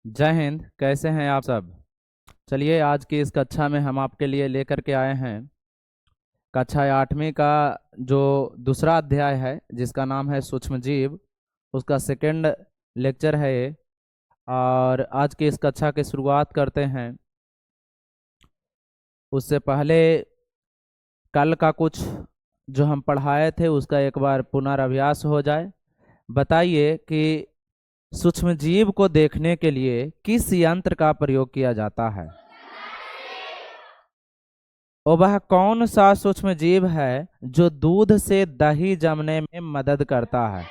जय हिंद। कैसे हैं आप सब? चलिए, आज की इस कक्षा में हम आपके लिए लेकर के आए हैं कक्षा 8वीं का जो दूसरा अध्याय है, जिसका नाम है सूक्ष्मजीव। उसका सेकंड लेक्चर है ये। और आज की इस कक्षा की शुरुआत करते हैं। उससे पहले कल का कुछ जो हम पढ़ाए थे उसका एक बार पुनराभ्यास हो जाए। बताइए कि सूक्ष्मजीव को देखने के लिए किस यंत्र का प्रयोग किया जाता है? और वह कौन सा सूक्ष्म जीव है जो दूध से दही जमने में मदद करता है?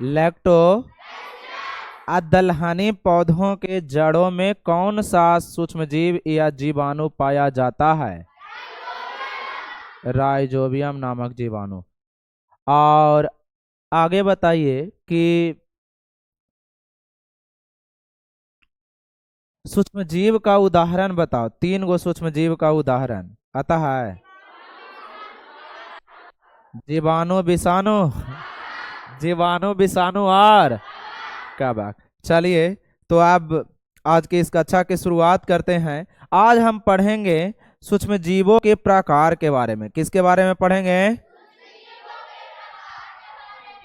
लैक्टो। अदलहनी पौधों के जड़ों में कौन सा सूक्ष्मजीव या जीवाणु पाया जाता है? राइजोबियम नामक जीवाणु। और आगे बताइए कि सूक्ष्मजीव का उदाहरण बताओ। 3 गो सूक्ष्मजीव का उदाहरण अतः है। जीवाणु, विषाणु, जीवाणु, विषाणु और क्या बात। चलिए, तो अब आज की इस कक्षा की शुरुआत करते हैं। आज हम पढ़ेंगे सूक्ष्म जीवों के प्रकार के बारे में। किसके बारे में पढ़ेंगे?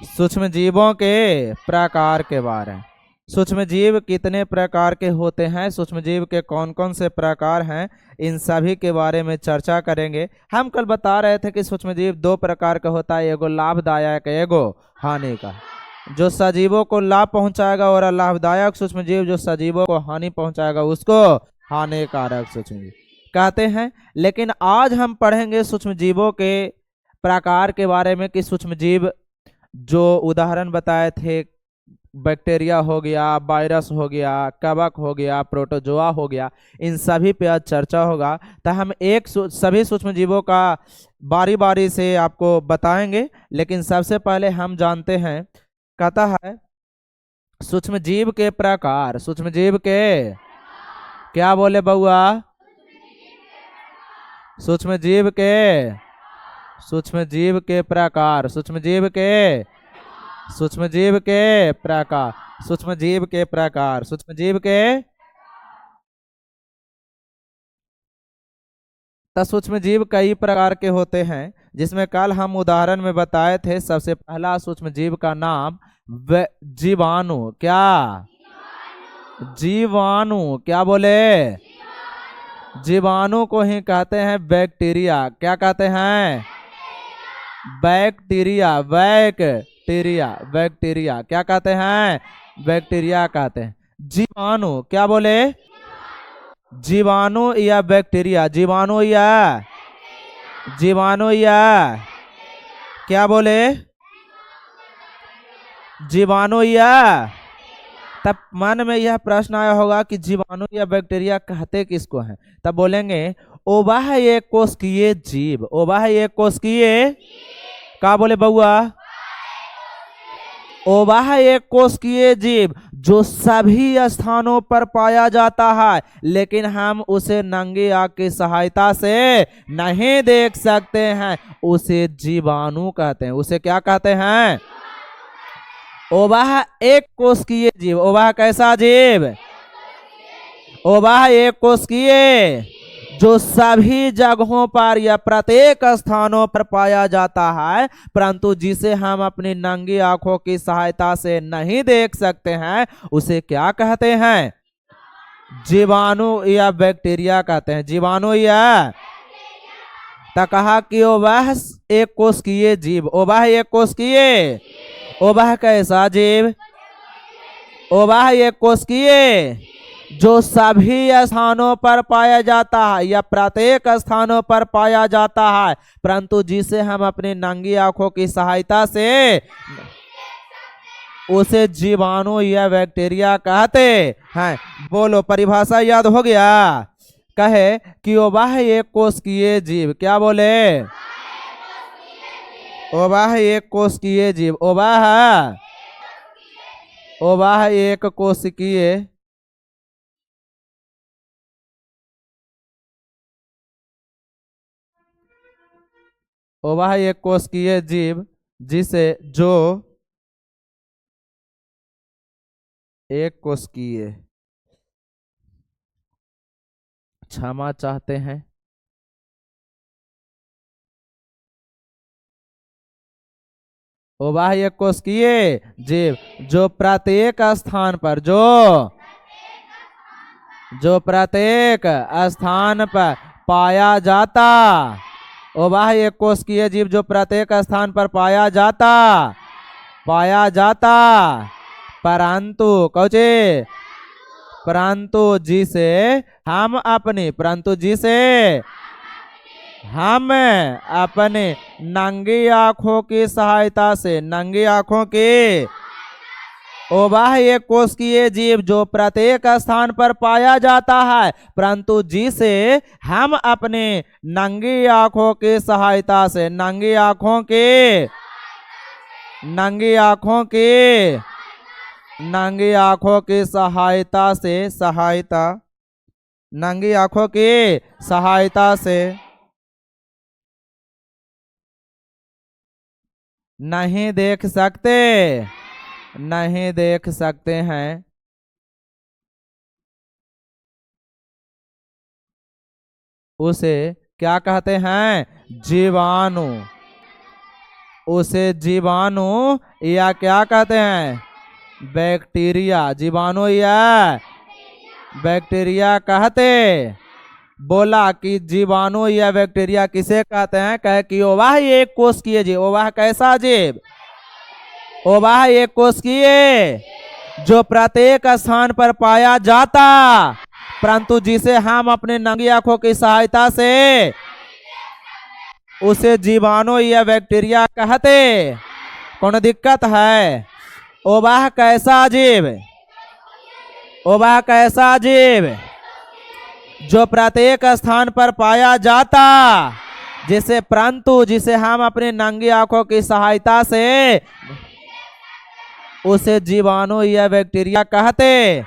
सूक्ष्म जीवों के प्रकार के बारे में। सूक्ष्म जीव कितने प्रकार के होते हैं, सूक्ष्म जीव के कौन कौन से प्रकार हैं, इन सभी के बारे में चर्चा करेंगे। हम कल बता रहे थे कि सूक्ष्म जीव 2 प्रकार का होता है, एगो लाभदायक, एगो हानिकारक। जो सजीवों को लाभ पहुंचाएगा और लाभदायक सूक्ष्म जीव जो सजीवों को हानि पहुंचाएगा उसको हानिकारक सूक्ष्म जीव कहते हैं। लेकिन आज हम पढ़ेंगे सूक्ष्म जीवों के प्रकार के बारे में कि सूक्ष्म जीव जो उदाहरण बताए थे, बैक्टीरिया हो गया, वायरस हो गया, कवक हो गया, प्रोटोजोआ हो गया, इन सभी पे आज चर्चा होगा। तो हम सभी सूक्ष्म जीवों का बारी बारी से आपको बताएंगे। लेकिन सबसे पहले हम जानते हैं, कहता है सूक्ष्म जीव के प्रकार। सूक्ष्म जीव के क्या बोले बउआ? सूक्ष्म जीव के सूक्ष्म जीव के प्रकार। सूक्ष्म जीव के सूक्ष्म जीव के प्रकार। सूक्ष्म जीव के प्रकार। सूक्ष्म जीव के सूक्ष्म जीव कई प्रकार के होते हैं, जिसमें कल हम उदाहरण में बताए थे। सबसे पहला सूक्ष्म जीव का नाम जीवाणु। क्या? जीवाणु। क्या बोले? जीवाणु को ही कहते हैं बैक्टीरिया। क्या कहते हैं? बैक्टीरिया। बैक्टीरिया। बैक्टीरिया क्या कहते हैं? बैक्टीरिया कहते हैं। जीवाणु क्या बोले? जीवाणु या बैक्टीरिया? जीवाणु या जीवाणु या क्या बोले? जीवाणु या तब मन में यह प्रश्न आया होगा कि जीवाणु या बैक्टीरिया कहते किसको हैं? तब बोलेंगे ओवाह एक कोशिकीय जीव। ओवाह एक कोशिकीय क्या बोले बउआ? ओवाह एक कोशिकीय जीव जो सभी स्थानों पर पाया जाता है, लेकिन हम उसे नंगे आंख की सहायता से नहीं देख सकते हैं। उसे जीवाणु कहते हैं। उसे क्या कहते हैं? ओवाह एक कोशिकीय जीव। ओवाह कैसा जीव? ओवाह एक कोशिकीय जो सभी जगहों पर या प्रत्येक स्थानों पर पाया जाता है, परंतु जिसे हम अपनी नंगी आंखों की सहायता से नहीं देख सकते हैं, उसे क्या कहते हैं? जीवाणु या बैक्टीरिया कहते हैं। जीवाणु या तो कहा कि ओवाह एक कोशिकीय जीव। ओवाह एक कोशिकीय। ओवाह कैसा जीव? ओवाह एक कोशिकीय जो सभी स्थानों पर पाया जाता है या प्रत्येक स्थानों पर पाया जाता है, परंतु जिसे हम अपनी नंगी आंखों की सहायता से उसे जीवाणु या बैक्टीरिया कहते हैं। बोलो, परिभाषा याद हो गया? कहे कि ओवाह एक कोशिकीय जीव। क्या बोले? ओवाह एक कोशिकीय जीव। ओवाह एक कोशिकीय ओवाह एक कोशिकीय जीव जिसे जो एक कोशिकीय क्षमा चाहते हैं बाह्य कोशिकीय जीव जो प्रत्येक स्थान पर जो प्रत्येक स्थान पर पाया जाता बाह्य कोशिकीय जीव जो प्रत्येक स्थान पर पाया जाता परंतु कौचे परंतु जिसे हम अपने नंगी आंखों की सहायता से नंगी आंखों की बाह्य कोशिकीय जीव जो प्रत्येक स्थान पर पाया जाता है परंतु जिसे हम अपने नंगी आंखों की सहायता से नंगी आंखों की सहायता से नहीं देख सकते हैं उसे क्या कहते हैं जीवाणु उसे जीवाणु या क्या कहते हैं बैक्टीरिया जीवाणु या बैक्टीरिया कहते बोला कि जीवाणु या बैक्टीरिया किसे कहते हैं कहे कि ओवाह एक कोशिकीय जीव ओवाह कैसा जीव ओवाह एक कोशिकीय जो प्रत्येक स्थान पर पाया जाता परंतु जिसे हम अपने नंगी आंखों की सहायता से उसे जीवाणु या बैक्टीरिया कहते कौन दिक्कत है ओवाह कैसा जीव जो प्रत्येक स्थान पर पाया जाता जिसे हम अपने नंगी आंखों की सहायता से उसे जीवाणु या बैक्टीरिया कहते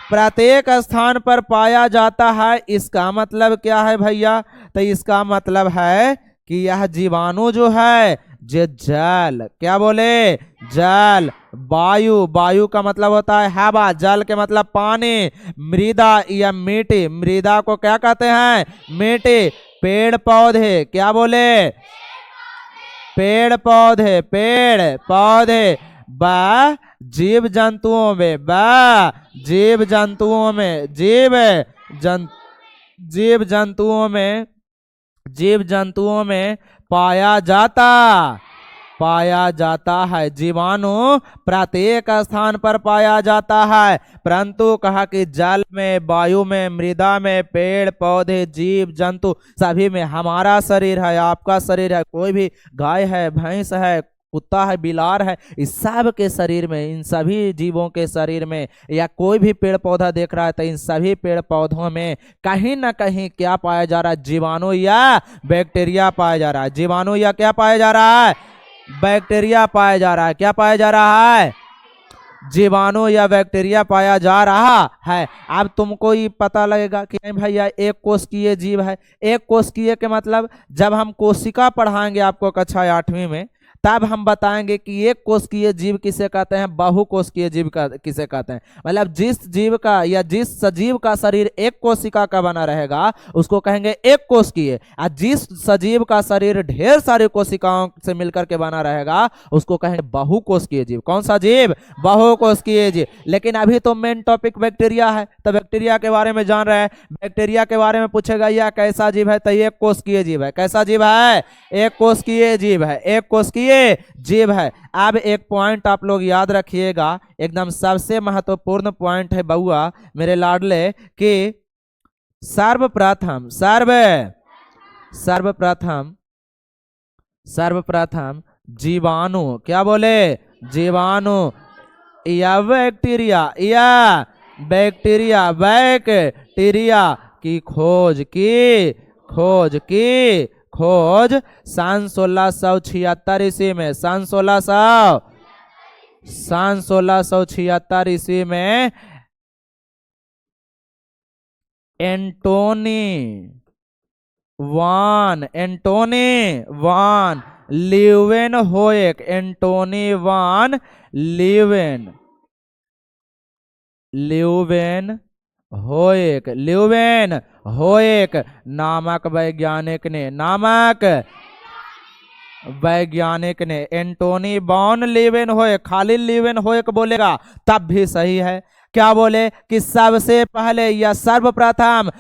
प्रत्येक स्थान पर पाया जाता है इसका मतलब क्या है भैया तो इसका मतलब है कि यह जीवाणु जो है जो जल क्या बोले जल वायु का मतलब होता है हवा जल के मतलब पानी मृदा या मिट्टी मृदा को क्या कहते हैं मिट्टी पेड़ पौधे क्या बोले पेड़ पौधे जीव जंतुओं में पाया जाता है जीवाणु प्रत्येक स्थान पर पाया जाता है परंतु कहा कि जल में वायु में मृदा में पेड़ पौधे जीव जंतु सभी में हमारा शरीर है आपका शरीर है कोई भी गाय है भैंस है कुत्ता है बिलार है इस सब के शरीर में इन सभी जीवों के शरीर में या कोई भी पेड़ पौधा देख रहा है तो इन सभी पेड़ पौधों में कहीं ना कहीं क्या पाया जा रहा है जीवाणु या बैक्टीरिया पाया जा रहा है जीवाणु या क्या पाया जा रहा है बैक्टीरिया पाया जा रहा है क्या पाया जा रहा है जीवाणु या बैक्टीरिया पाया जा रहा है अब तुमको ये पता लगेगा कि नहीं भैया एक कोशिकीय जीव है एक कोशिकीय के मतलब जब हम कोशिका पढ़ाएंगे आपको कक्षा 8वीं में तब हम बताएंगे कि एक कोशिकीय जीव किसे कहते हैं बहुकोशिकीय जीव का किसे कहते हैं मतलब जिस जीव का या जिस सजीव का शरीर एक कोशिका का बना रहेगा उसको कहेंगे एक कोशिकीय और जिस सजीव का शरीर ढेर सारे कोशिकाओं से मिलकर के बना रहेगा उसको कहेंगे बहुकोशिकीय जीव कौन सा जीव बहुकोशिकीय जीव लेकिन अभी तो मेन टॉपिक बैक्टीरिया है तो बैक्टीरिया के बारे में जान रहे हैं बैक्टीरिया के बारे में पूछेगा यह कैसा जीव है तो एक कोशिकीय जीव है कैसा जीव है एक कोशिकीय जीव है एक कोशिकीय जीव है अब एक पॉइंट आप लोग याद रखिएगा एकदम सबसे महत्वपूर्ण पॉइंट है बउआ मेरे लाडले कि सर्वप्रथम जीवाणु क्या बोले जीवाणु या बैक्टीरिया की खोज सन 1676 ईस्वी में सन 1676 ईस्वी में एंटोनी वान लीवेनहोयक ल्यूवेन होएक, ल्यूवेन होएक नामक वैज्ञानिक ने एंटोनी बॉन लीवेन होएक, खाली लीवेन होएक बोलेगा तब भी सही है। क्या बोले कि सबसे पहले या सर्वप्रथम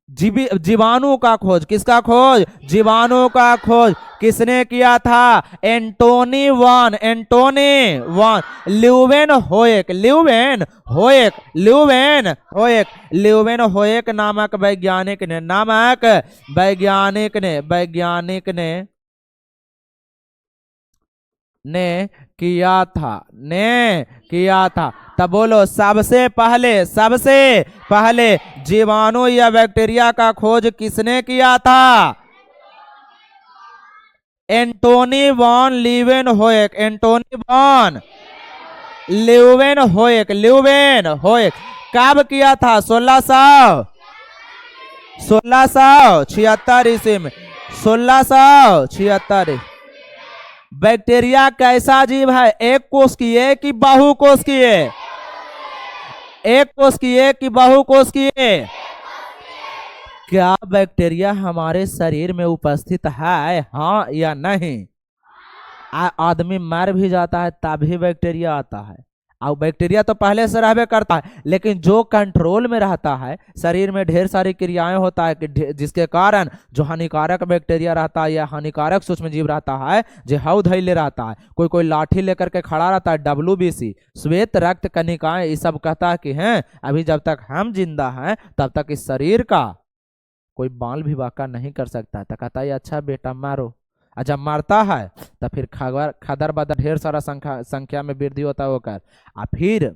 जीवाणु का खोज, किसका खोज? जीवाणु का खोज किसने किया था? एंटोनी वन ल्यूवेन होएक नामक वैज्ञानिक ने किया था। तब बोलो सबसे पहले जीवाणु या बैक्टीरिया का खोज किसने किया था? एंटोनी वॉन लीवेन होएक कब किया था? 1676 ईस्वी में, 1676। बैक्टीरिया कैसा जीव है? एक कोष की है कि बहुकोष की है? एक कोष की है कि बहुकोष की है? क्या बैक्टीरिया हमारे शरीर में उपस्थित है, हाँ या नहीं? आदमी मर भी जाता है तभी बैक्टीरिया आता है। और बैक्टीरिया तो पहले से रहबे करता है, लेकिन जो कंट्रोल में रहता है, शरीर में ढेर सारी क्रियाएं होता है कि जिसके कारण जो हानिकारक बैक्टीरिया रहता है या हानिकारक सूक्ष्म जीव रहता है, जो हव धैले रहता है, कोई लाठी लेकर के खड़ा रहता है, WBC श्वेत रक्त कणिकाएं, ये सब कहता है कि हैं अभी जब तक हम जिंदा हैं तब तक इस शरीर का कोई बाल भी वाका नहीं कर सकता है। तो कहता है अच्छा बेटा मारो, और जब मारता है तो फिर खदर बदर ढेर सारा संख्या में वृद्धि होता है होकर, और फिर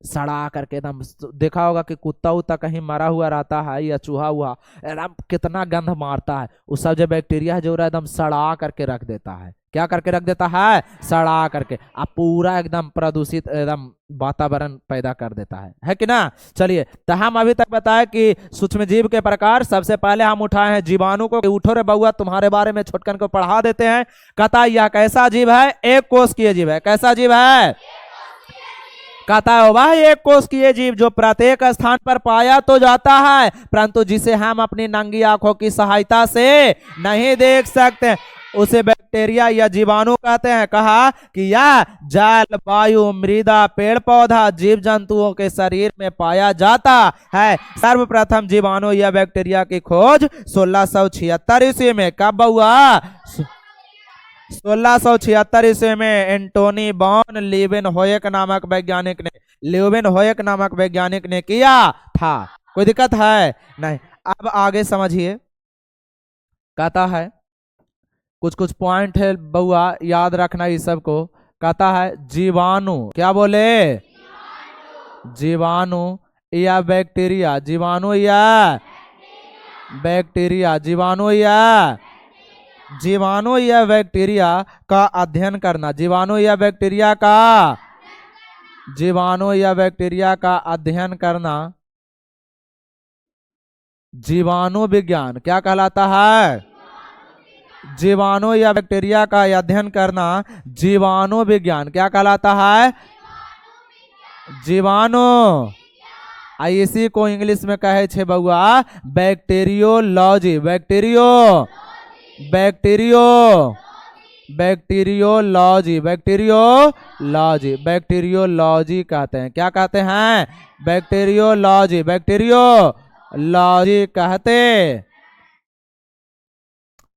सड़ा करके एकदम, देखा होगा कि कुत्ता उत्ता कहीं मरा हुआ रहता है या चूहा हुआ, एकदम कितना गंध मारता है, उस सब जो बैक्टीरिया है जो एकदम सड़ा करके रख देता है। क्या करके रख देता है? सड़ा करके, अब पूरा एकदम प्रदूषित एकदम वातावरण पैदा कर देता है कि ना। चलिए, तो हम अभी तक बताए कि सूक्ष्म जीव के प्रकार। सबसे पहले हम उठाए हैं जीवाणु को। उठो रे बउआ, तुम्हारे बारे में छोटकन को पढ़ा देते हैं। कहता है यह कैसा जीव है? एक कोशिकीय जीव है। कैसा जीव है? कहता है वह एक कोशिकीय जीव जो प्रत्येक स्थान पर पाया तो जाता है, परंतु जिसे हम अपनी नंगी आंखों की सहायता से नहीं देख सकते, उसे बैक्टीरिया या जीवाणु कहते हैं। कहा कि यह जल, वायु, मृदा, पेड़ पौधा, जीव जंतुओं के शरीर में पाया जाता है। सर्वप्रथम जीवाणु या बैक्टीरिया की खोज 1676 ईस्वी में कब हुआ? 1676 ईस्वी में एंटोनी बॉन लीवेनहोयक नामक वैज्ञानिक ने किया था। कोई दिक्कत है? नहीं। अब आगे समझिए, कहता है कुछ कुछ पॉइंट है बउआ, याद रखना इस सब को। कहता है जीवाणु, क्या बोले? जीवाणु या बैक्टीरिया, जीवाणु या बैक्टीरिया, जीवाणु या बैक्टीरिया का अध्ययन करना, जीवाणु या बैक्टीरिया का अध्ययन करना जीवाणु विज्ञान क्या कहलाता है? जीवाणु या बैक्टीरिया का अध्ययन करना जीवाणु विज्ञान क्या कहलाता है? जीवाणु। इसी को इंग्लिश में कहे छे बउआ बैक्टीरियोलॉजी, बैक्टीरियोलॉजी कहते हैं। क्या कहते हैं? बैक्टीरियोलॉजी कहते।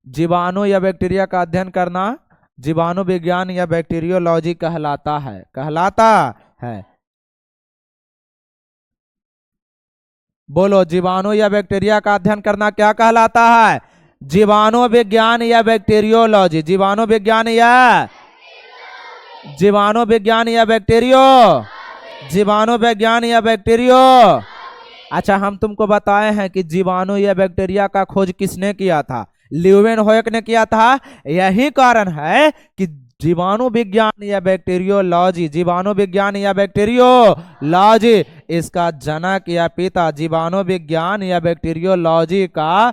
जीवाणु या बैक्टीरिया का अध्ययन करना जीवाणु विज्ञान या बैक्टीरियोलॉजी कहलाता है। बोलो, जीवाणु या बैक्टीरिया का अध्ययन करना क्या कहलाता है? जीवाणु विज्ञान या बैक्टीरियोलॉजी, जीवाणु विज्ञान या बैक्टीरियो। अच्छा, हम तुमको बताए हैं कि जीवाणु या बैक्टीरिया का खोज किसने किया था? ल्यूवेनहोयक ने किया था। यही कारण है कि जीवाणु विज्ञान या बैक्टीरियोलॉजी, जीवाणु विज्ञान या बैक्टीरियोलॉजी, इसका जनक या पिता, जीवाणु विज्ञान या बैक्टीरियोलॉजी का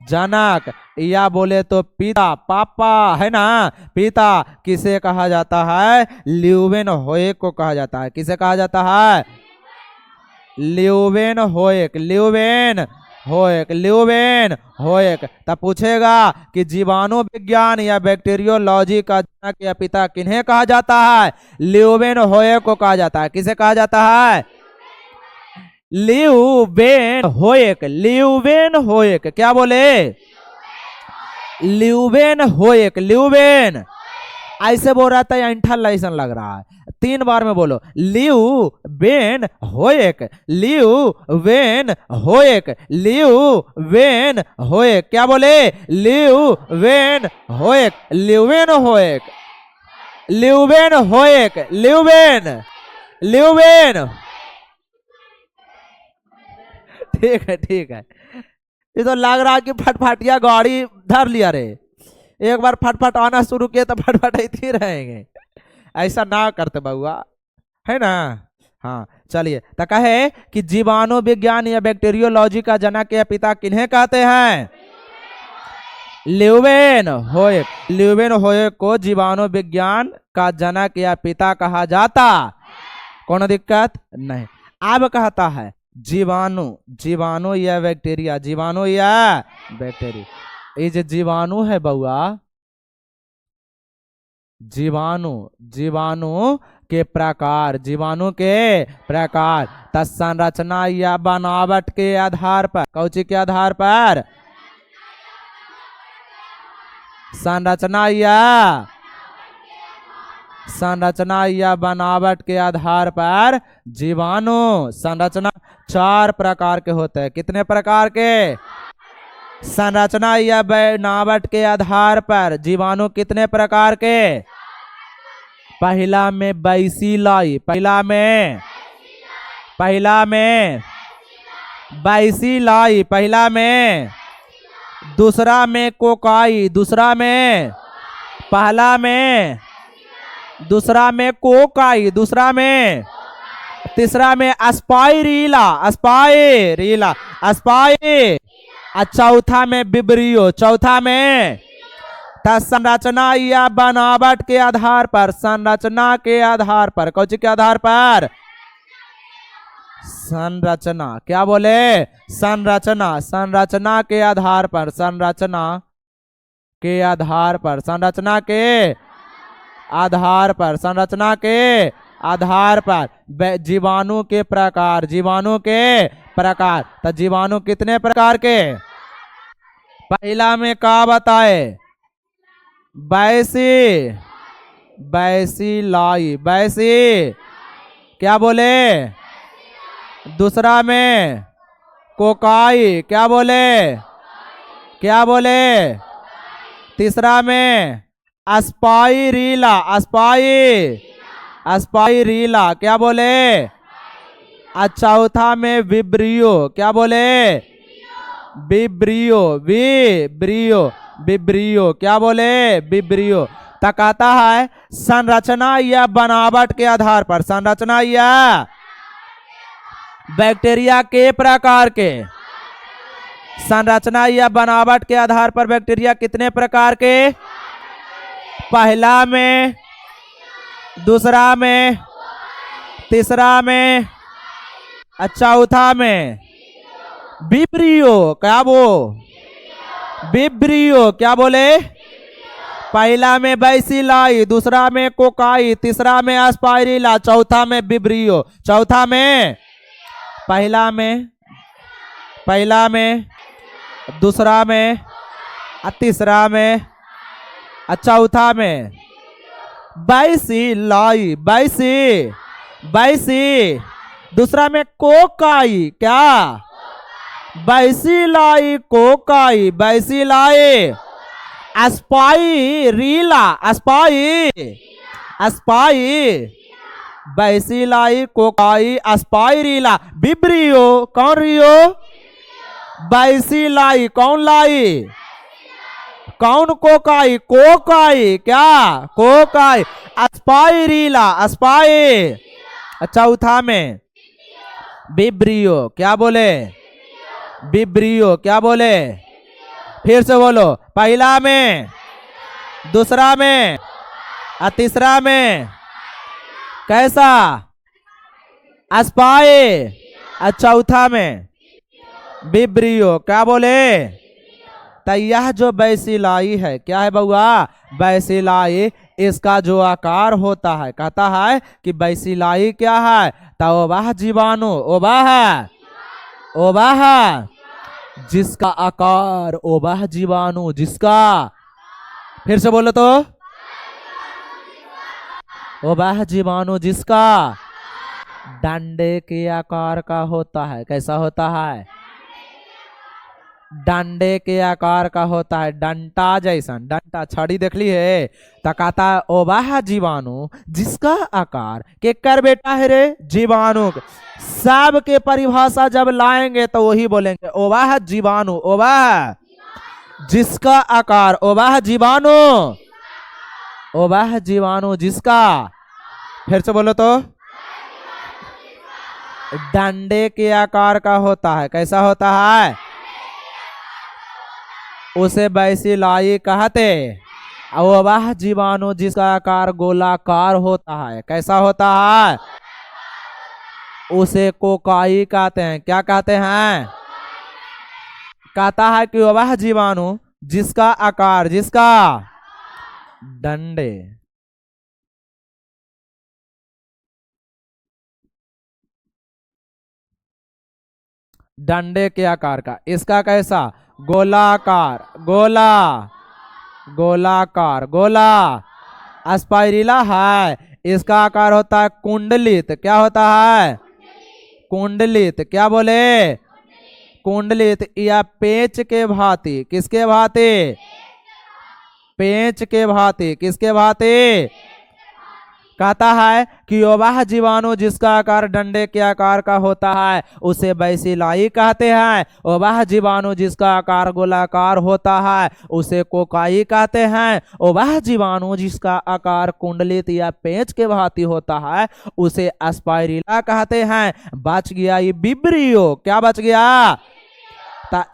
जनक या बोले तो पिता, पापा है ना, पिता किसे कहा जाता है? ल्यूवेनहोइक को कहा जाता है। किसे कहा जाता है? ल्यूवेनहोइक। तब पूछेगा कि जीवाणु विज्ञान या बैक्टीरियोलॉजी का जनक या पिता किन्हें कहा जाता है? ल्यूवेनहोइक को कहा जाता है। किसे कहा जाता है? ल्यूवेनहोइक। क्या बोले? ल्यूवेन। ऐसे बोल रहा था, अंठा लाइसन लग रहा है। 3 बार में बोलो, ल्यूवेनहोइक। क्या बोले? ल्यूवेन। ठीक है। ये तो लग रहा है कि फटफटिया गाड़ी धर लिया रे। एक बार फटफट आना शुरू किया तो फटफट ही रहेंगे। ऐसा ना करते बउआ, है ना। हाँ चलिए, तो कहे कि जीवाणु विज्ञान या बैक्टीरियोलॉजी का जनक या पिता किन्हें कहते हैं? ल्यूवेनहोइक को जीवाणु विज्ञान का जनक या पिता कहा जाता। कौन दिक्कत नहीं। अब कहता है जीवाणु या बैक्टीरिया, ये जो जीवाणु है बउआ, जीवाणु के प्रकार, संरचना या बनावट के आधार पर, कौची के आधार पर? संरचना या बनावट के आधार पर जीवाणु संरचना 4 प्रकार के होते हैं। कितने प्रकार के? संरचना या बनावट के आधार पर जीवाणु कितने प्रकार के? पहला में बैसिलाई, दूसरा में कोकाई, दूसरा में तीसरा में अस्पाइरीला, और चौथा में विब्रियो, संरचना या बनावट के आधार पर, कौन के आधार पर? संरचना। क्या बोले? संरचना के आधार पर, संरचना के आधार पर जीवाणु के प्रकार, तो जीवाणु कितने प्रकार के? पहला में क्या बताए? बैसिलाई, क्या बोले? दूसरा में कोकाई, क्या बोले? तीसरा में अस्पाइरीला, क्या बोले? और चौथा में विब्रियो, क्या बोले? विब्रियो, क्या बोले? विब्रियो। तो कहता है संरचना या बनावट के आधार पर, संरचना या बैक्टीरिया के प्रकार के, संरचना या बनावट के आधार पर बैक्टीरिया कितने प्रकार के? पहला में, दूसरा में, तीसरा में, चौथा में विब्रियो, क्या बोले? पहला में बैसिलाई, दूसरा में कोकाई, तीसरा में अस्पाइरीला, चौथा में विब्रियो। चौथा में पहला में, दूसरा में, तीसरा में, चौथा में बैसिलाई, दूसरा में कोकाई, क्या? बैसिलाई, अस्पाइरीला, बैसिलाई, कोकाई, अस्पाइरीला, विब्रियो, कौन रियो? बैसिलाई, कौन लाई? कौन कोकाई? कोकाई क्या? कोकाई। स्पाइरीला स्पाई। चौथा में विब्रियो क्या बोले? विब्रियो क्या बोले? फिर से बोलो। पहला में, दूसरा में और तीसरा में कैसा? अस्पाए। और चौथा में विब्रियो क्या बोले? तो यह जो बैसिलाई है, क्या है बउआ? बैसिलाई, इसका जो आकार होता है, कहता है कि बैसिलाई क्या है? तो वह जीवाणु, वह जिसका आकार, वह जीवाणु जिसका, फिर से बोलो तो, वह जीवाणु जिसका डंडे के आकार का होता है। कैसा होता है? डंडे के आकार का होता है, डंटा जैसा। डंटा छड़ी देख ली है? तो कहता है ओ वह जीवाणु जिसका आकार, के कर बेटा है रे? जीवाणु। सब के परिभाषा जब लाएंगे तो वही बोलेंगे ओ वह जीवाणु, ओ वह जिसका आकार, ओ वह जीवाणु, ओ वह जीवाणु जिसका, फिर से बोलो तो, डंडे के आकार का होता है। कैसा होता है? उसे बैसिलाई कहते। और वह जीवाणु जिसका आकार गोलाकार होता है, कैसा होता है? उसे कोकाई कहते हैं। क्या कहते हैं? कहता है कि वह जीवाणु जिसका आकार, जिसका डंडे, डंडे के आकार का, इसका कैसा? गोलाकार, गोलाकार, गोला। स्पाइरिला है, इसका आकार होता है कुंडलित। क्या होता है? कुंडलित। क्या बोले? कुंडलित या पेच के भांति। किसके भांति? पेच के भांति। किसके भांति? कहता है कि वह जीवाणु जिसका आकार डंडे के आकार का होता है उसे बैसिलाई कहते हैं। वह जीवाणु जिसका आकार गोलाकार होता है उसे कोकाई कहते हैं। वह जीवाणु जिसका आकार कुंडलित या पेंच के भांति होता है उसे स्पाइरिला कहते हैं। बच गया ये विब्रियो। क्या बच गया?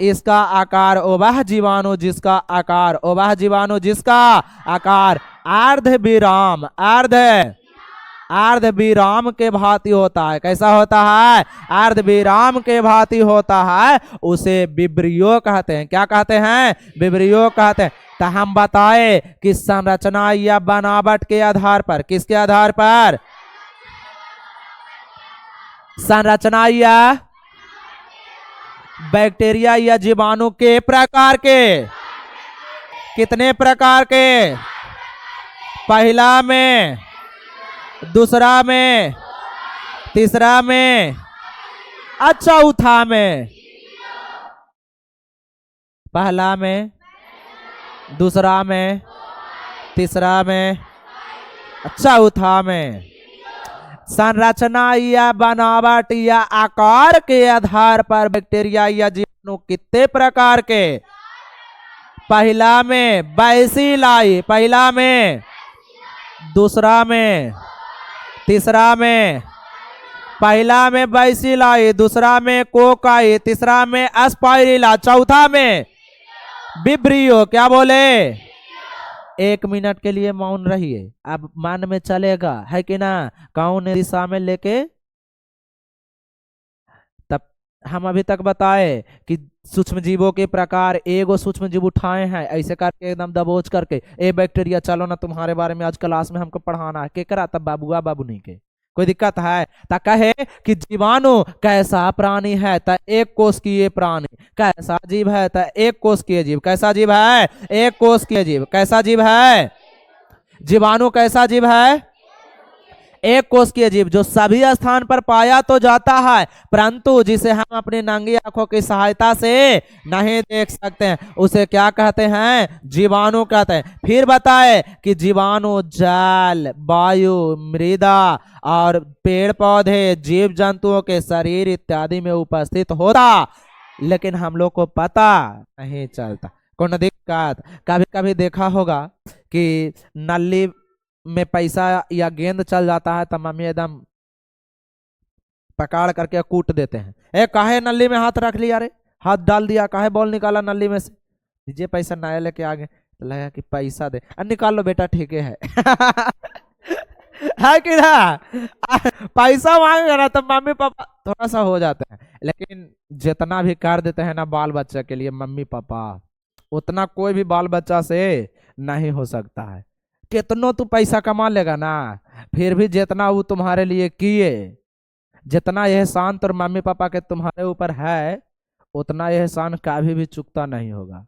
इसका आकार, वह जीवाणु जिसका आकार, वह जीवाणु जिसका आकार अर्ध विराम, अर्ध विराम के भांति होता है। कैसा होता है? अर्ध विराम के भांति होता है, उसे विब्रियो कहते हैं। क्या कहते हैं? विब्रियो कहते हैं। तो हम बताए कि संरचना या बनावट के आधार पर, किसके आधार पर? संरचना या बैक्टीरिया या जीवाणु के प्रकार के। कितने प्रकार के? पहला में, दूसरा में, तीसरा में, चौथा में। पहला में, दूसरा में, तीसरा में, चौथा में। संरचना या बनावट या आकार के आधार पर बैक्टीरिया या जीवाणु कितने प्रकार के? पहला में बैसिलाई, पहला में, दूसरा में, तीसरा में। पहला में बैसिलाई, दूसरा में कोकाई, तीसरा में स्पाइरिला, चौथा में विब्रियो। क्या बोले? 1 मिनट के लिए मौन रहिए, अब मन में चलेगा, है कि ना? कौन दिशा में लेके। तब हम अभी तक बताए कि सूक्ष्म जीवों के प्रकार, एगो सूक्ष्म जीव उठाए हैं ऐसे करके एकदम दबोच करके, ए बैक्टीरिया चलो ना तुम्हारे बारे में आज क्लास में हमको पढ़ाना है। के करा? तब बाबुआ बाबू नहीं के। कोई दिक्कत है? ता कहे कि जीवाणु कैसा प्राणी है? ता एक कोशिकीय प्राणी। कैसा जीव है? ता एक कोशिकीय जीव। कैसा जीव है? एक कोशिकीय जीव। कैसा जीव है? जीवाणु कैसा जीव है? एक कोशिकीय जीव, जो सभी स्थान पर पाया तो जाता है परंतु जिसे हम अपनी नंगी आंखों की सहायता से नहीं देख सकते हैं, उसे क्या कहते हैं? जीवाणु कहते हैं। फिर बताए कि जीवाणु जल, वायु, मृदा और पेड़ पौधे, जीव जंतुओं के शरीर इत्यादि में उपस्थित होता, लेकिन हम लोग को पता नहीं चलता। कोई दिक्कत। कभी कभी देखा होगा कि नली में पैसा या गेंद चल जाता है तो मम्मी एकदम पकड़ करके कूट देते हैं, ए काहे नली में हाथ रख लिया रे, हाथ डाल दिया, काहे बॉल निकाला नली में से, दीजिए पैसा नया लेके आ गए, तो लगा कि पैसा दे, निकाल लो बेटा ठीक है है कि ना। पैसा मांगेगा ना तो मम्मी पापा थोड़ा सा हो जाते हैं, लेकिन जितना भी कर देते हैं ना बाल बच्चा के लिए मम्मी पापा, उतना कोई भी बाल बच्चा से नहीं हो सकता है। कितनों तू पैसा कमा लेगा ना, फिर भी जितना वो तुम्हारे लिए किए, जितना यह एहसान तो मम्मी पापा के तुम्हारे ऊपर है, उतना यह एहसान कभी भी चुकता नहीं होगा,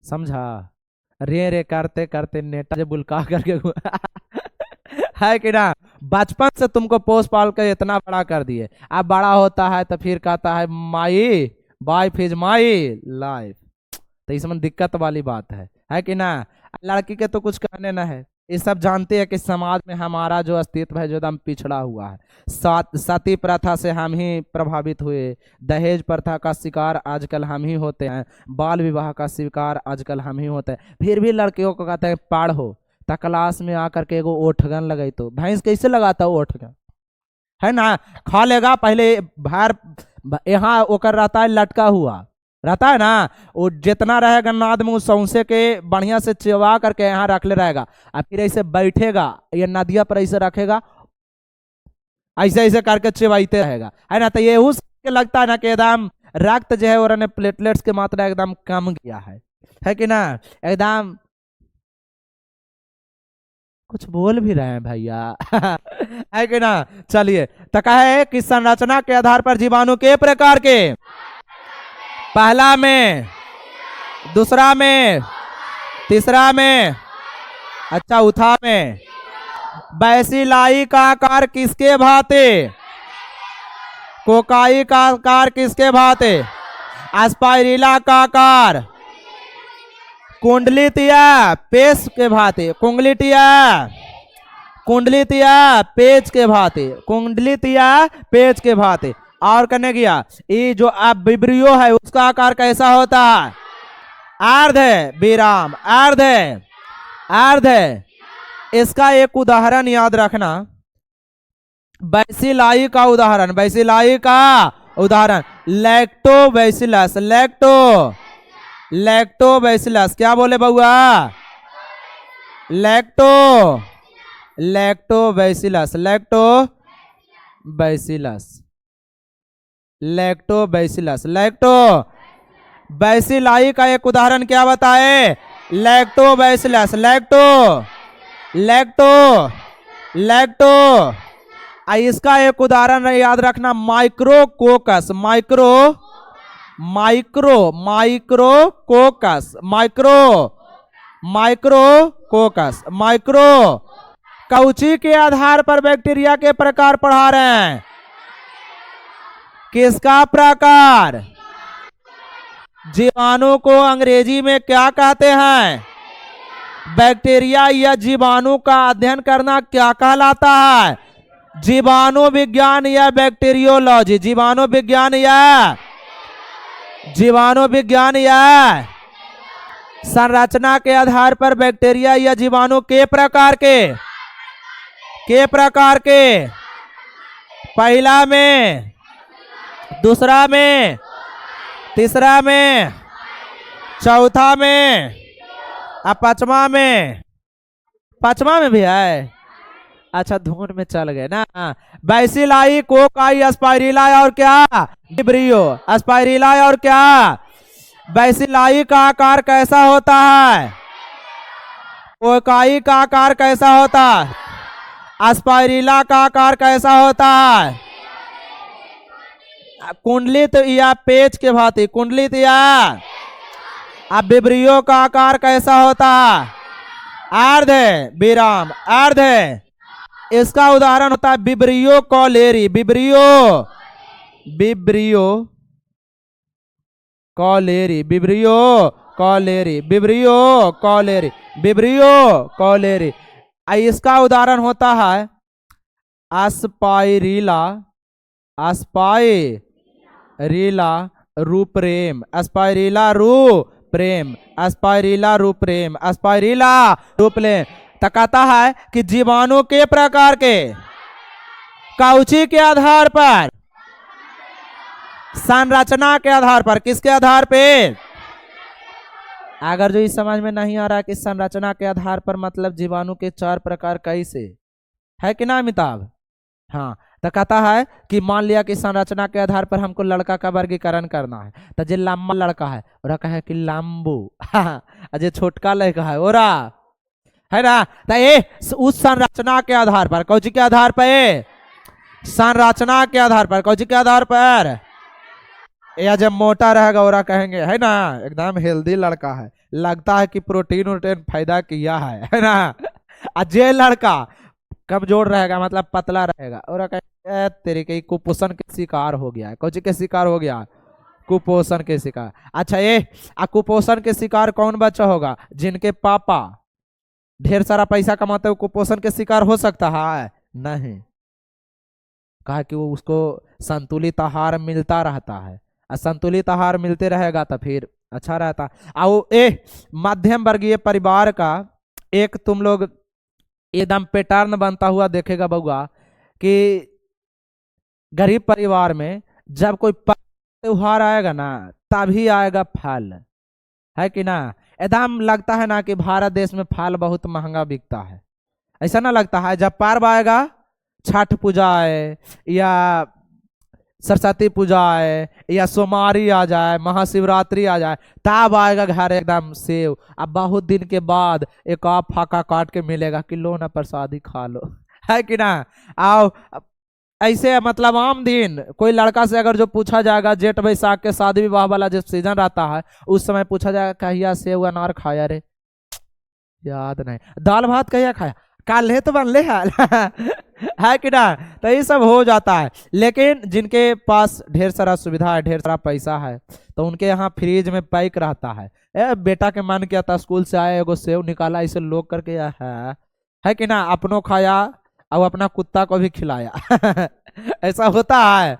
समझा। रे रे करते करते नेटा बुलका करके है कि ना। बचपन से तुमको पोस पाल कर इतना बड़ा कर दिए, अब बड़ा होता है तो फिर कहता है my wife is my life, तो इसमें दिक्कत वाली बात है कि ना। लड़की के तो कुछ कहने ना है, ये सब जानते हैं कि समाज में हमारा जो अस्तित्व है जो एकदम पिछड़ा हुआ है। सती प्रथा से हम ही प्रभावित हुए, दहेज प्रथा का शिकार आजकल हम ही होते हैं, बाल विवाह का शिकार आजकल हम ही होते हैं। फिर भी लड़कियों को कहते हैं पढ़ो, ता क्लास में आकर के एगो ओठगन लगाई, तो भैंस कैसे लगाता है ओठगन, है ना, खा लेगा पहले बाहर, यहाँ ओकर रहता है लटका हुआ रहता है ना, वो जितना रहेगा नाद में सौंसे के बढ़िया से चिवा करके यहाँ रख ले रहेगा, और फिर ऐसे बैठेगा ये नदिया पर ऐसे रखेगा, ऐसे ऐसे करके चिवाइते रहेगा, है ना। तो ये उसके लगता है ना कि एकदम रक्त जो है और प्लेटलेट्स की मात्रा एकदम कम गया है कि ना। एकदम कुछ बोल भी रहे हैं भैया है कि ना। चलिए तो कहे कि संरचना के आधार पर जीवाणु के प्रकार के, पहला में, दूसरा में, तीसरा में, अच्छा चौथा में। बैसिलाई का आकार किसके भांति, कोकाई का आकार किसके भांति, एस्पाइरिला का आकार कुंडलितिया पेच के भांति, कुंडलितिया कुंडलितिया पेच के भांति, कुंडलितिया पेच के भांति। और करने गया ये जो अब विब्रियो है उसका आकार कैसा होता है, अर्ध विराम, अर्ध अर्ध। इसका एक उदाहरण याद रखना, बैसिलाई का उदाहरण, बैसिलाई का उदाहरण लैक्टोबैसिलस, लैक्टोबैसिलस, क्या बोले बउआ, लैक्टोबैसिलस, लैक्टोबैसिलस। बैसिलाई का एक उदाहरण क्या बताए, लैक्टोबैसिलस, लैक्टो। इसका एक उदाहरण याद रखना माइक्रोकोकस, माइक्रोकोकस। कौची के आधार पर बैक्टीरिया के प्रकार पढ़ा रहे हैं, किसका प्रकार, जीवाणु को अंग्रेजी में क्या कहते हैं, बैक्टीरिया या जीवाणु का अध्ययन करना क्या कहलाता है, जीवाणु विज्ञान या बैक्टीरियोलॉजी, जीवाणु विज्ञान या संरचना के आधार पर बैक्टीरिया या जीवाणु के प्रकार के पहला में, दूसरा में, तीसरा में, चौथा में, और पांचवा में भी है। अच्छा धुन में चल गए ना। बैसिलाई, कोकाई, एस्पाइरिला और क्या, विब्रियो, एस्पाइरिला और क्या। बैसिलाई का आकार कैसा होता है, कोकाई का आकार कैसा होता है, एस्पाइरिला का आकार कैसा होता है, कुंडलित या पेच के भांति, कुंडलित या। अब विब्रियो का आकार कैसा होता है, अर्ध विराम, अर्ध। इसका उदाहरण होता है विब्रियो कॉलेरी, विब्रियो कॉलेरी। इसका उदाहरण होता है एस्पाइरिला रूप्रेम, एस्पाइरिला प्रेम, स्पाइरिला रूप प्रेम, स्पाइरिला रूप प्रेम। तो कहता है कि जीवाणु के प्रकार के काउची के आधार पर, संरचना के आधार पर, किसके आधार पे? अगर जो इस समझ में नहीं आ रहा है कि संरचना के आधार पर मतलब जीवाणु के 4 प्रकार कैसे है कि ना अमिताभ? हाँ, तो कहता है कि मान लिया कि संरचना के आधार पर हमको लड़का का वर्गीकरण करना है, तो जो लंबा लड़का है ओरा कहे कि लंबू, जो छोटका लड़का है ओरा, है ना? तो ये उस संरचना के आधार पर, कौची के आधार पर? संरचना के आधार पर, कौची के आधार पर? या जब मोटा रहेगा ओरा कहेंगे है ना एकदम हेल्दी लड़का है, लगता है कि प्रोटीन वोटीन फायदा किया है ना? अजय लड़का कमजोर रहेगा मतलब पतला रहेगा, और तेरे के कुपोषण के शिकार हो गया है। कौन के शिकार हो गया? कुपोषण के शिकार। अच्छा, ये कुपोषण के शिकार कौन बच्चा होगा? जिनके पापा ढेर सारा पैसा कमाते हो कुपोषण के शिकार हो सकता है? नहीं, कहा कि वो उसको संतुलित आहार मिलता रहता है, और संतुलित आहार मिलते रहेगा तो फिर अच्छा रहता। आओ मध्यम वर्गीय परिवार का एक तुम लोग एकदम पैटर्न बनता हुआ देखेगा बउआ कि गरीब परिवार में जब कोई त्योहार आएगा ना तभी आएगा फल, है कि ना? एकदम लगता है ना कि भारत देश में फल बहुत महंगा बिकता है, ऐसा ना लगता है? जब पर्व आएगा, छठ पूजा है या सरस्वती पूजा है या सोमवारी आ जाए, महाशिवरात्रि आ जाए, तब आएगा घर एकदम सेव। अब बहुत दिन के बाद एक आप फाका काट के मिलेगा कि लो ना प्रसादी खा लो, है कि ना? आओ ऐसे मतलब आम दिन कोई लड़का से अगर जो पूछा जाएगा, जेठ बैसाख के शादी विवाह वाला जब सीजन रहता है उस समय पूछा जाएगा कहिया सेव अनार खाया रे? याद नहीं। दाल भात कहिया खाया? काल्हे तो बनले है कि ना? तो ये सब हो जाता है। लेकिन जिनके पास ढेर सारा सुविधा है, ढेर सारा पैसा है, तो उनके यहाँ फ्रिज में पैक रहता है। बेटा के मन किया था स्कूल से आया एगो सेव निकाला, इसे लोग करके है कि ना? अपनों खाया और अपना कुत्ता को भी खिलाया ऐसा होता है।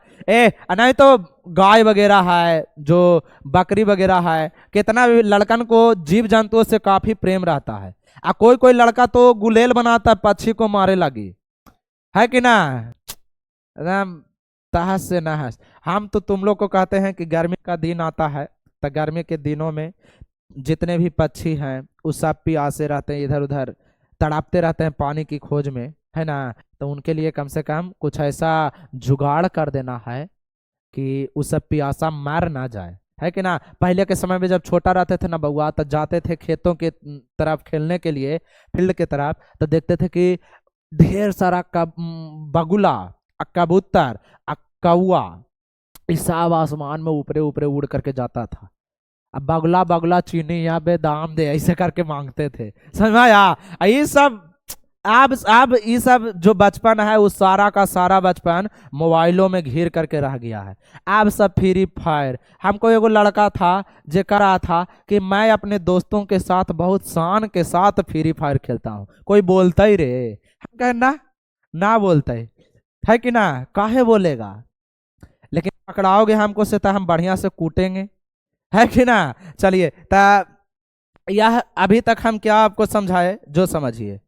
नहीं तो गाय वगैरह है, जो बकरी वगैरह है, कितना भी लड़कन को जीव जंतुओं से काफी प्रेम रहता है। कोई कोई लड़का तो गुलेल बनाता है पक्षी को मारे लगी, है कि ना? एकदम तहस से नहस। हम तो तुम लोग को कहते हैं कि गर्मी का दिन आता है, तो गर्मी के दिनों में जितने भी पक्षी हैं वो सब प्यासे रहते हैं, इधर उधर तड़पते रहते हैं पानी की खोज में, है ना? तो उनके लिए कम से कम कुछ ऐसा जुगाड़ कर देना है कि उस सब प्यासा मार ना जाए, है कि ना? पहले के समय में जब छोटा रहते थे ना बउआ, तो जाते थे खेतों के तरफ खेलने के लिए, फील्ड के तरफ, तो देखते थे कि ढेर सारा बगुला, कबूतर, कौआ, इस सब आसमान में ऊपरे ऊपरे उड़ करके जाता था। अब बगुला बगुला चीनी या बेदाम दे ऐसे करके मांगते थे, समझ में आया? ये सब अब ये सब जो बचपन है वो सारा का सारा बचपन मोबाइलों में घिर करके रह गया है। अब सब फ्री फायर। हमको एगो लड़का था जो कह रहा था कि मैं अपने दोस्तों के साथ बहुत शान के साथ फ्री फायर खेलता हूँ, कोई बोलता ही रे? हम कहे ना बोलते, है कि ना? काहे बोलेगा? लेकिन पकड़ाओगे हमको से तो हम बढ़िया से कूटेंगे, है कि ना? चलिए, तो यह अभी तक हम क्या आपको समझाए, जो समझिए।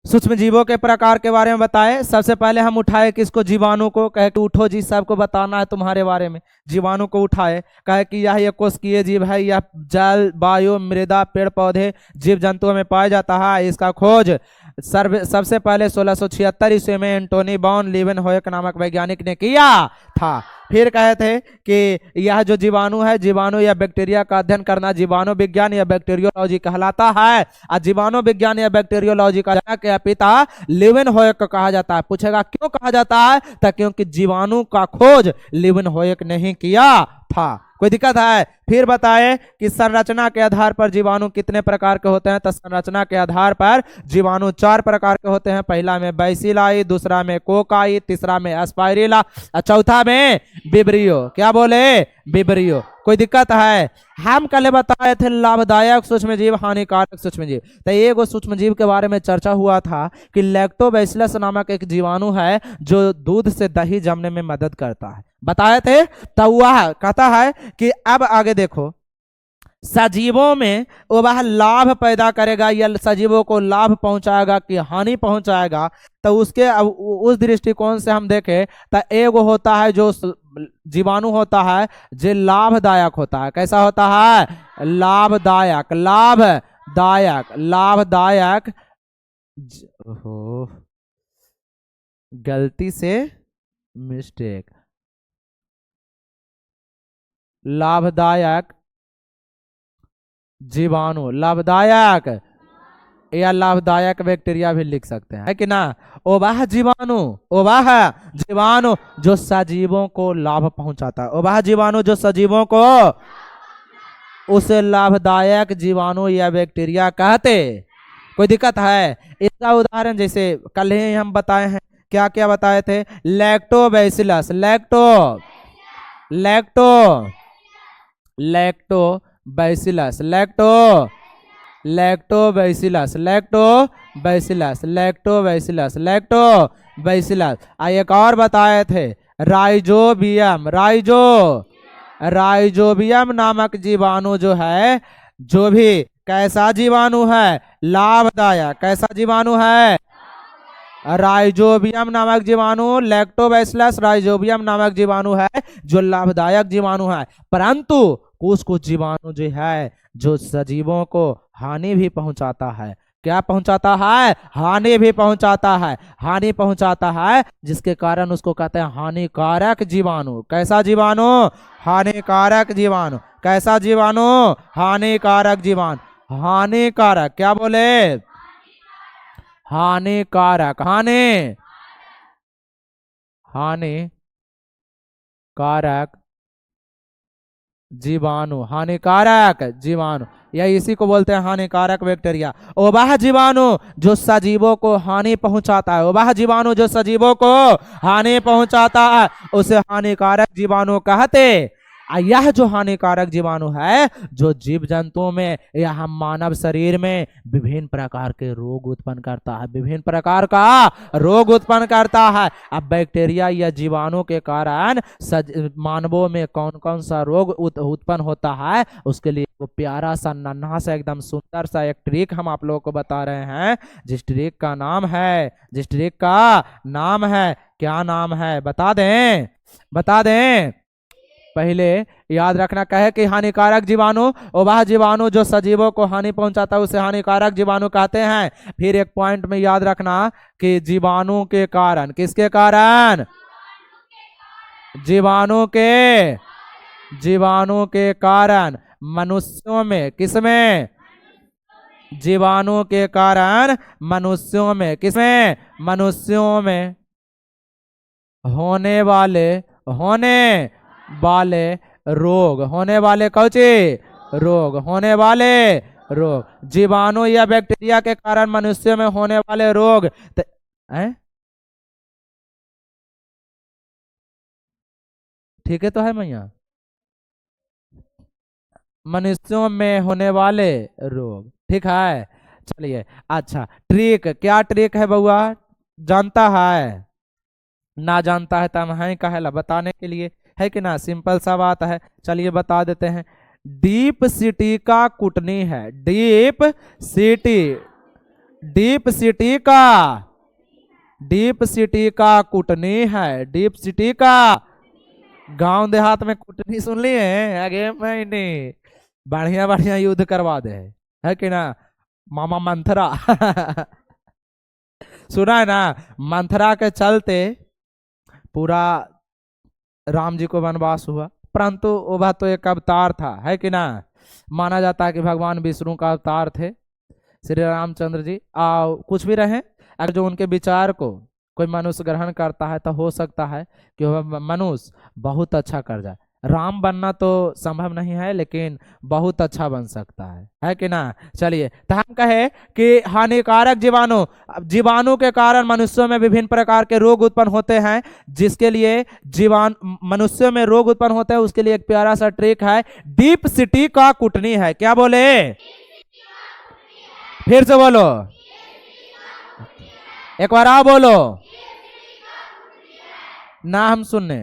सूक्ष्म जीवों के प्रकार के बारे में बताए। सबसे पहले हम उठाए किसको? जीवाणु को। कहे कि उठो जी, सबको बताना है तुम्हारे बारे में। जीवाणु को उठाए, कहे कि यह एक कोशिकीय जीव है, यह जल, वायु, मृदा, पेड़ पौधे, जीव जंतुओं में पाया जाता है। इसका खोज सबसे पहले 1676 ईस्वी में एंटोनी वॉन लीवेनहोयक नामक वैज्ञानिक ने किया था। फिर कहे थे कि यह जो जीवाणु है, जीवाणु या बैक्टीरिया का अध्ययन करना जीवाणु विज्ञान या बैक्टीरियोलॉजी कहलाता है। और जीवाणु विज्ञान या बैक्टीरियोलॉजी का जनक या पिता लीवेनहोयक को कहा जाता है। पूछेगा क्यों कहा जाता है? तो क्योंकि जीवाणु का खोज लीवेनहोयक ने ही किया था। कोई दिक्कत है? फिर बताए कि संरचना के आधार पर जीवाणु कितने प्रकार के होते हैं? तो संरचना के आधार पर जीवाणु 4 प्रकार के होते हैं। पहला में बैसिलाई, दूसरा में कोकाई, तीसरा में एस्पाइरिला, चौथा में विब्रियो। क्या बोले? विब्रियो। कोई दिक्कत है? हम कल बताए थे लाभदायक सूक्ष्मजीव, हानिकारक सूक्ष्मजीव। तो एगो सूक्ष्मजीव के बारे में चर्चा हुआ था कि लैक्टोबैसिलस नामक एक जीवाणु है जो दूध से दही जमने में मदद करता है, बताए थे। तो वह कहता है कि अब आगे देखो, सजीवों में वो वह लाभ पैदा करेगा या सजीवों को लाभ पहुंचाएगा कि हानि पहुंचाएगा, तो उसके अब उस दृष्टिकोण से हम देखें तो एगो होता है जो जीवाणु होता है जो लाभदायक होता है। कैसा होता है? लाभदायक, लाभदायक, लाभदायक। गलती से मिस्टेक, लाभदायक जीवाणु, लाभदायक या लाभदायक बैक्टीरिया भी लिख सकते हैं, है कि ना। ओ वह जीवाणु, ओ वह जीवाणु जो सजीवों को लाभ पहुंचाता है, ओ वह जीवाणु जो सजीवों को, उसे लाभदायक जीवाणु या बैक्टीरिया कहते। कोई दिक्कत है? इसका उदाहरण जैसे कल ही हम बताए हैं, क्या क्या बताए थे? Lactobacillus, lactobacillus, lactobacillus. एक और बताए थे राइजोबियम, राइजोबियम नामक जीवाणु जो है, जो भी कैसा जीवाणु है? लाभदायक। कैसा जीवाणु है? राइजोबियम नामक जीवाणु, लैक्टोबैसिलस राइजोबियम नामक जीवाणु है जो लाभदायक जीवाणु है। परंतु कुछ कुछ जीवाणु जो है जो सजीवों को हानि भी पहुंचाता है। क्या पहुंचाता है? हानि भी पहुंचाता है, हानि पहुंचाता है, जिसके कारण उसको कहते हैं हानिकारक जीवाणु। कैसा जीवाणु? हानिकारक जीवाणु। कैसा जीवाणु? हानिकारक जीवाणु। हानिकारक, क्या बोले? हानिकारक, हानिकारक जीवाणु, हानिकारक जीवाणु, या इसी को बोलते हैं हानिकारक बैक्टीरिया। ओ वह जीवाणु जो सजीवों को हानि पहुंचाता है, ओ वह जीवाणु जो सजीवों को हानि पहुंचाता है, उसे हानिकारक जीवाणु कहते। यह जो हानिकारक जीवाणु है जो जीव जंतुओं में या हम मानव शरीर में विभिन्न प्रकार के रोग उत्पन्न करता है, विभिन्न प्रकार का रोग उत्पन्न करता है। अब बैक्टीरिया या जीवाणु के कारण मानवों में कौन कौन सा रोग उत्पन्न होता है, उसके लिए वो प्यारा सा नन्हा सा एकदम सुंदर सा एक ट्रिक हम आप लोगों को बता रहे हैं, जिस ट्रिक का नाम है, क्या नाम है? बता दें। पहले याद रखना, कहे कि हानिकारक जीवाणु, और वह जीवाणु जो सजीवों को हानि पहुंचाता है उसे हानिकारक जीवाणु कहते हैं। फिर एक पॉइंट में याद रखना कि जीवाणु के कारण, किसके कारण? जीवाणु के कारण मनुष्यों में, किसमें? जीवाणु के कारण मनुष्यों में, किसमें? मनुष्यों में होने वाले रोग, होने वाले रोग, जीवाणु या बैक्टीरिया के कारण मनुष्यों में होने वाले रोग। ठीक है तो है मैया, मनुष्यों में होने वाले रोग, ठीक है। चलिए अच्छा, ट्रिक, क्या ट्रिक है बउआ? जानता है? ना जानता है तो हम हैं कहेला बताने के लिए, है कि ना। सिंपल सा बात है, चलिए बता देते हैं। डीप सिटी का कुटनी है, डीप सिटी का कुटनी है, डीप सिटी का। गांव देहात में कुटनी सुन लिए हैं? आगे मैंने बढ़िया बढ़िया युद्ध करवा दे, है कि ना। मामा मंथरा सुना है ना? मंथरा के चलते पूरा राम जी को वनवास हुआ, परंतु वह तो एक अवतार था, है कि ना। माना जाता है कि भगवान विष्णु का अवतार थे श्री रामचंद्र जी। कुछ भी रहे, अगर जो उनके विचार को कोई मनुष्य ग्रहण करता है तो हो सकता है कि वह मनुष्य बहुत अच्छा कर जाए। राम बनना तो संभव नहीं है, लेकिन बहुत अच्छा बन सकता है कि ना। चलिए, तो हम कहे कि हानिकारक जीवाणु के कारण मनुष्यों में विभिन्न प्रकार के रोग उत्पन्न होते हैं, जिसके लिए मनुष्यों में रोग उत्पन्न होते हैं, उसके लिए एक प्यारा सा ट्रिक है, डीप सिटी का कुटनी है। क्या बोले? फिर से बोलो, एक बार आप बोलो ना, हम सुनने।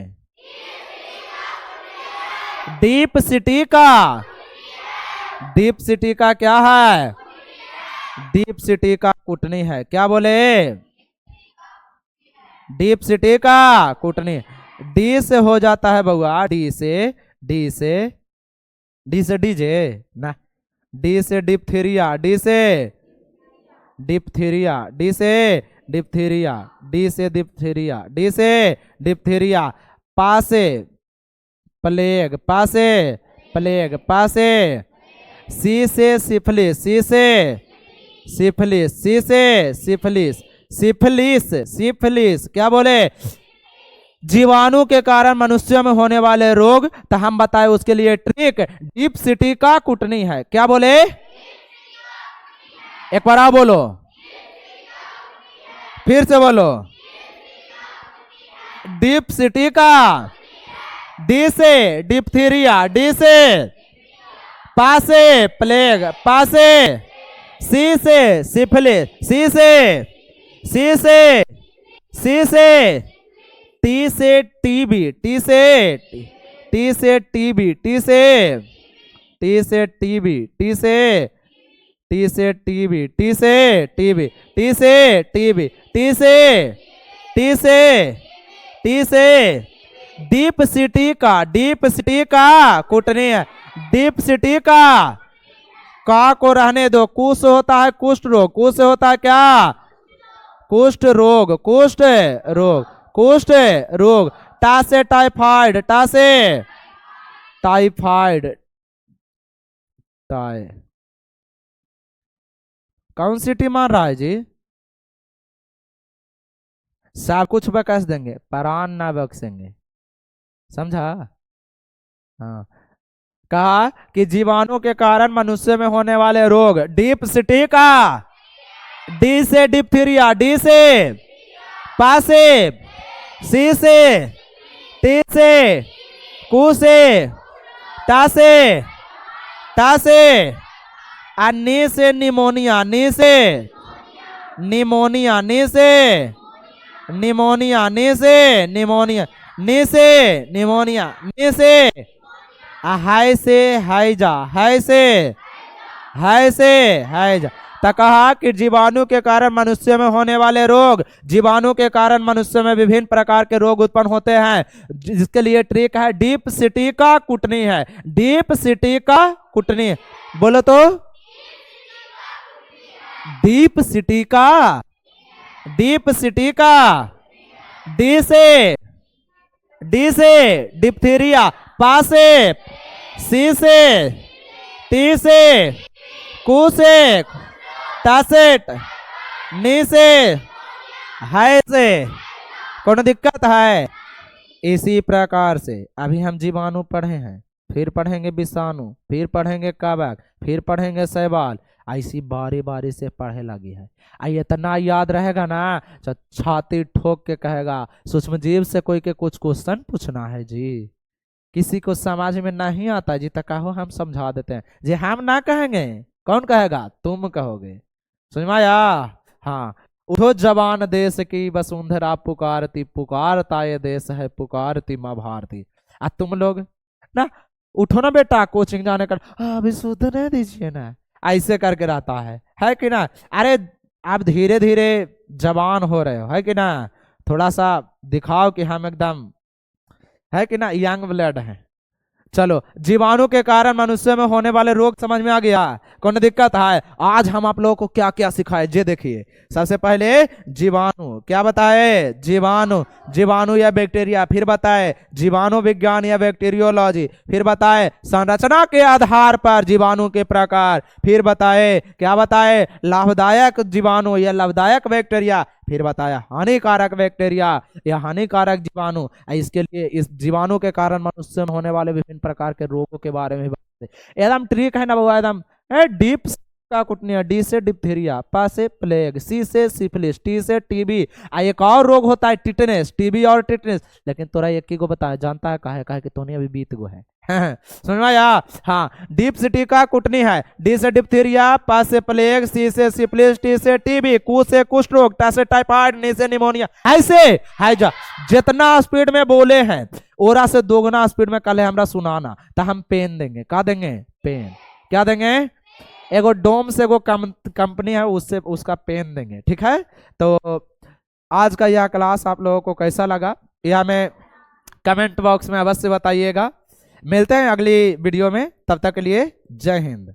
डीप सिटी का डीप सिटी का क्या है? डीप सिटी का कुटनी है। क्या बोले? डीप सिटी का कुटनी। डी से हो जाता है बउआ, डी से, डी से, डी से डीजे ना, डी से डिप्थीरिया, डी से डिप्थीरिया, डी से डिप्थीरिया, डी से डिप्थीरिया, डी से डिप्थीरिया। पासे प्लेग, पासे प्लेग, पासे। सी से सिफिलिस, सी से सिफिलिस, सी से सिफिलिस, सिफिलिस, सिफिलिस। क्या बोले? जीवाणु के कारण मनुष्यों में होने वाले रोग। तो हम बताए उसके लिए ट्रिक, डीप सिटी का कुटनी है। क्या बोले? एक बार आप बोलो, फिर से बोलो। डीप सिटी का, डी से डिप्थीरिया, डी से पासे प्लेग, पासे। सी से सिफिलिस, सी से, सी से, सी से। टी से टीबी, टी से, टी से टीबी, टी से, टी से टीबी, टी से, टी से टीबी, टी से टीबी, टी से टीबी, टी से, टी से, टी से। डीप सिटी का, डीप सिटी का कुटनी है। डीप सिटी का को रहने दो। कु से होता है कुष्ठ रोग, कु से होता है क्या? कुष्ठ रोग, कुष्ठ रोग, कुष्ठ रोग। टा से टाइफाइड, टा से टाइफाइड, टाइ। कौन सिटी मान रहा है जी? सब कुछ बकस देंगे, प्राण ना बख्शेंगे, समझा? हाँ, कहा कि जीवाणु के कारण मनुष्य में होने वाले रोग। डीप सिटी का, डी से डिप्थीरिया, डी से पासे, सी से, टी से, कु से, टा से, टा से। नी से निमोनिया, नी से निमोनिया, नी से निमोनिया, नी से निमोनिया, नी से निमोनिया, नी से। हाय से हाइजा, हाय से, हाय से हाइजा। तो कहा कि जीवाणु के कारण मनुष्य में होने वाले रोग। जीवाणु के कारण मनुष्य में विभिन्न प्रकार के रोग उत्पन्न होते हैं, जिसके लिए ट्रिक है डीप सिटी का कुटनी है। डीप सिटी का कुटनी, बोलो तो। डीप सिटी का, डीप सिटी का। डी से, डी से डिप्थीरिया, पासे, सी से, टी से, कु से, टासेट, नी से, हाय से। कौन दिक्कत है? इसी प्रकार से अभी हम जीवाणु पढ़े हैं, फिर पढ़ेंगे विषाणु, फिर पढ़ेंगे कवक, फिर पढ़ेंगे शैवाल। ऐसी बारी बारी से पढ़े लगी है। इतना याद रहेगा ना, छाती ठोक के कहेगा सूक्ष्म जीव से कोई के कुछ क्वेश्चन पूछना है जी। किसी को समझ में नहीं आता जी तो कहो, हम समझा देते हैं जी। हम ना कहेंगे, कौन कहेगा? तुम कहोगे। समझ में आया? हाँ। उठो जवान देश की वसुंधरा पुकारती, पुकारता ये देश है पुकारती माँ भारती। तुम लोग ना उठो ना बेटा, कोचिंग जाने का अभी सुधरने दीजिए ना, ऐसे करके रहता है कि ना? अरे आप धीरे धीरे जवान हो रहे हो, है कि ना? थोड़ा सा दिखाओ कि हम एकदम, है कि ना, यंग ब्लड है। चलो, जीवाणु के कारण मनुष्य में होने वाले रोग समझ में आ गया? कौन दिक्कत है? आज हम आप लोगों को क्या क्या सिखाए जे देखिए। सबसे पहले जीवाणु, क्या बताए? जीवाणु, जीवाणु या बैक्टीरिया। फिर बताए जीवाणु विज्ञान या बैक्टीरियोलॉजी। फिर बताए संरचना के आधार पर जीवाणु के प्रकार। फिर बताए, क्या बताए? लाभदायक जीवाणु या लाभदायक बैक्टीरिया। फिर बताया हानिकारक बैक्टीरिया या हानिकारक जीवाणु। इसके लिए इस जीवाणु के कारण मनुष्य में होने वाले विभिन्न प्रकार के रोगों के बारे में एकदम ट्रिक है ना बाबा, एकदम डीप का कुटनी है। डी से डिप्थीरिया, पा से प्लेग, सी से सिफिलिस, टी से टीबी। एक और रोग होता है टिटनेस, टीबी और टिटनेस। लेकिन तोरा एक ही को बताया, जानता है काहे कि तोने अभी बीत गो है। समझ में आया? हाँ, डीप सिटी का कुटनी है। डी से डिप्थीरिया, पा से प्लेग, सी से सिफिलिस, टी से टीबी, कु से कुष्ठ रोग, टा से टाइफाइड, नी से निमोनिया। ऐसे है जा, जितना स्पीड में बोले हैं ओरा से दोगुना स्पीड में कल हमरा सुनाना, तो हम पेन देंगे। का देंगे? पेन। क्या देंगे, एगो डोम्स एगो कंपनी है उससे उसका पेन देंगे। ठीक है, तो आज का यह क्लास आप लोगों को कैसा लगा यह हमें कमेंट बॉक्स में अवश्य बताइएगा। मिलते हैं अगली वीडियो में, तब तक के लिए जय हिंद।